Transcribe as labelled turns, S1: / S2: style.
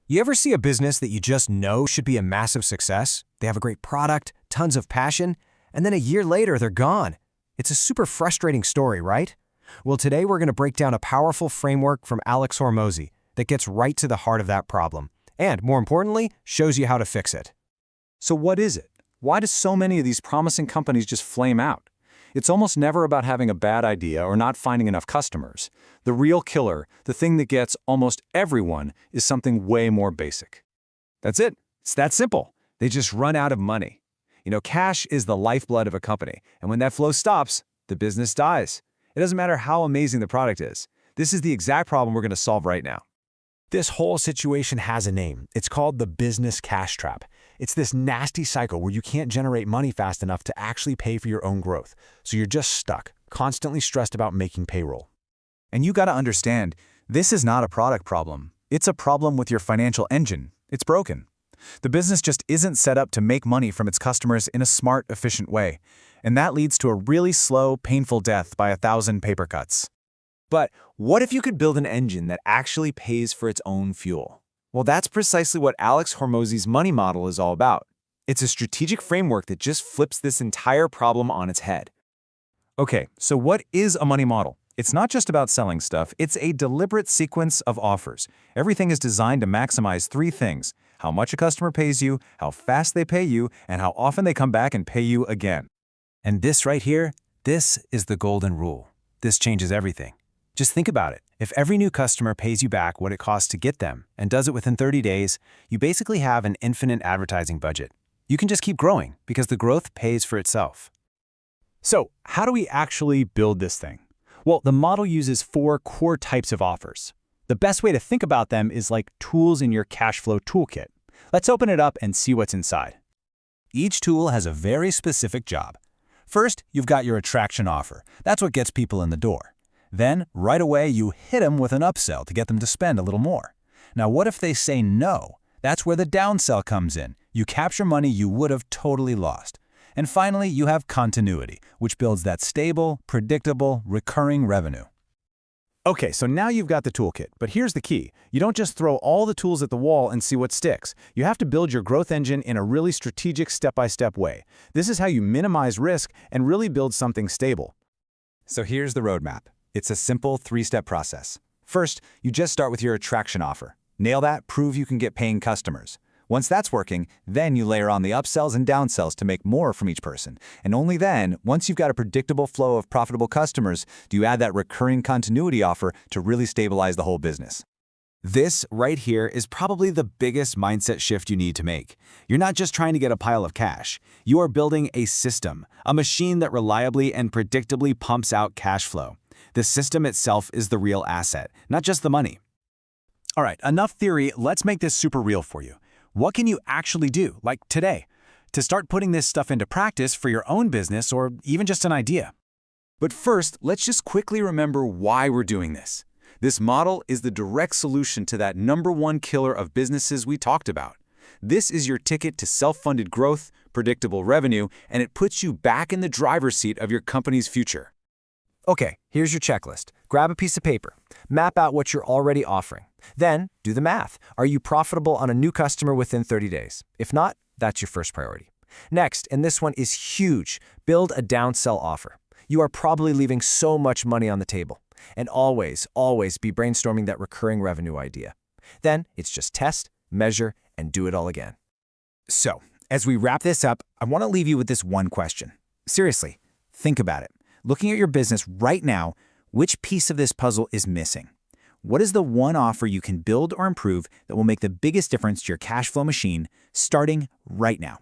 S1: You ever see a business that you just know should be a massive success? They have a great product, tons of passion, and then a year later they're gone. It's a super frustrating story, right? Well, today we're going to break down a powerful framework from Alex Hormozi that gets right to the heart of that problem, and more importantly, shows you how to fix it.
S2: So what is it? Why do so many of these promising companies just flame out? It's almost never about having a bad idea or not finding enough customers. The real killer, the thing that gets almost everyone, is something way more basic.
S3: That's it. It's that simple. They just run out of money. Cash is the lifeblood of a company, and when that flow stops, the business dies. It doesn't matter how amazing the product is. This is the exact problem we're going to solve right now.
S1: This whole situation has a name. It's called the business cash trap. It's this nasty cycle where you can't generate money fast enough to actually pay for your own growth. So you're just stuck, constantly stressed about making payroll.
S2: And you gotta understand, this is not a product problem. It's a problem with your financial engine. It's broken. The business just isn't set up to make money from its customers in a smart, efficient way. And that leads to a really slow, painful death by 1,000 paper cuts.
S3: But what if you could build an engine that actually pays for its own fuel? Well, that's precisely what Alex Hormozi's money model is all about. It's a strategic framework that just flips this entire problem on its head.
S2: Okay, so what is a money model? It's not just about selling stuff, it's a deliberate sequence of offers. Everything is designed to maximize three things: how much a customer pays you, how fast they pay you, and how often they come back and pay you again.
S1: And this right here, this is the golden rule. This changes everything. Just think about it. If every new customer pays you back what it costs to get them and does it within 30 days, you basically have an infinite advertising budget. You can just keep growing because the growth pays for itself.
S4: So, how do we actually build this thing? Well, the model uses 4 core types of offers. The best way to think about them is like tools in your cash flow toolkit. Let's open it up and see what's inside.
S1: Each tool has a very specific job. First, you've got your attraction offer. That's what gets people in the door. Then, right away, you hit them with an upsell to get them to spend a little more. Now, what if they say no? That's where the downsell comes in. You capture money you would have totally lost. And finally, you have continuity, which builds that stable, predictable, recurring revenue.
S4: Okay, so now you've got the toolkit, but here's the key. You don't just throw all the tools at the wall and see what sticks. You have to build your growth engine in a really strategic step-by-step way. This is how you minimize risk and really build something stable.
S2: So here's the roadmap. It's a simple 3-step process. First, you just start with your attraction offer. Nail that, prove you can get paying customers. Once that's working, then you layer on the upsells and downsells to make more from each person. And only then, once you've got a predictable flow of profitable customers, do you add that recurring continuity offer to really stabilize the whole business.
S3: This right here is probably the biggest mindset shift you need to make. You're not just trying to get a pile of cash. You are building a system, a machine that reliably and predictably pumps out cash flow. The system itself is the real asset, not just the money.
S4: All right, enough theory. Let's make this super real for you. What can you actually do, like today, to start putting this stuff into practice for your own business or even just an idea?
S2: But first, let's just quickly remember why we're doing this. This model is the direct solution to that #1 killer of businesses we talked about. This is your ticket to self-funded growth, predictable revenue, and it puts you back in the driver's seat of your company's future.
S1: Okay, here's your checklist. Grab a piece of paper. Map out what you're already offering. Then, do the math. Are you profitable on a new customer within 30 days? If not, that's your first priority. Next, and this one is huge, build a downsell offer. You are probably leaving so much money on the table. And always, always be brainstorming that recurring revenue idea. Then, it's just test, measure, and do it all again.
S4: So, as we wrap this up, I want to leave you with this one question. Seriously, think about it. Looking at your business right now, which piece of this puzzle is missing? What is the one offer you can build or improve that will make the biggest difference to your cash flow machine starting right now?